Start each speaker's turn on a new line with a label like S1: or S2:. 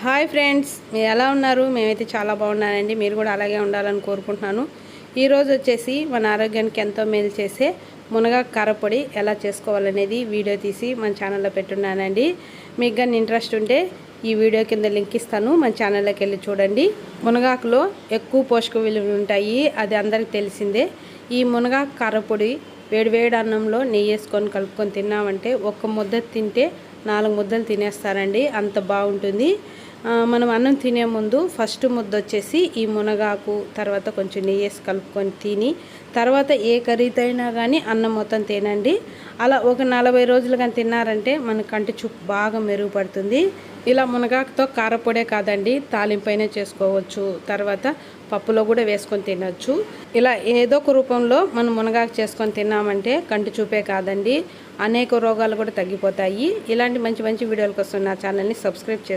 S1: Hi friends, మీరు ఎలా ఉన్నారు? మేమైతే చాలా బాగున్నానండి. మీరు కూడా అలాగే ఉండాలని కోరుకుంటున్నాను. ఈరోజు వచ్చేసి మన ఆరోగ్యానికి ఎంతో మేలు చేసే మునగాకు కారపొడి ఎలా చేసుకోవాలనేది వీడియో తీసి మన ఛానల్లో పెట్టున్నానండి. మీకు కానీ ఇంట్రెస్ట్ ఉంటే ఈ వీడియో కింద లింక్ ఇస్తాను, మన ఛానల్లోకి వెళ్ళి చూడండి. మునగాకులో ఎక్కువ పోషక విలువలు ఉంటాయి, అది అందరికీ తెలిసిందే. ఈ మునగాకు కారపొడి వేడివేడి అన్నంలో నెయ్యి వేసుకొని కలుపుకొని తిన్నామంటే ఒక్క ముద్ద తింటే 4 ముద్దలు తినేస్తారండి, అంత బాగుంటుంది. మనం అన్నం తినే ముందు ఫస్ట్ ముద్ద వచ్చేసి ఈ మునగాకు, తర్వాత కొంచెం నెయ్యి వేసి కలుపుకొని తిని తర్వాత ఏ కర్రీతో అయినా కానీ అన్నం మొత్తం తినండి. అలా ఒక 40 రోజులు కానీ తిన్నారంటే మన కంటి చూపు బాగా మెరుగుపడుతుంది. ఇలా మునగాకుతో కారపొడే కాదండి, తాలింపైనే చేసుకోవచ్చు, తర్వాత పప్పులో కూడా వేసుకొని తినచ్చు. ఇలా ఏదో ఒక రూపంలో మనం మునగాకు చేసుకొని తిన్నామంటే కంటి చూపే కాదండి, అనేక రోగాలు కూడా తగ్గిపోతాయి. ఇలాంటి మంచి మంచి వీడియోల కోసం నా ఛానల్ని సబ్స్క్రైబ్ చేసుకోండి.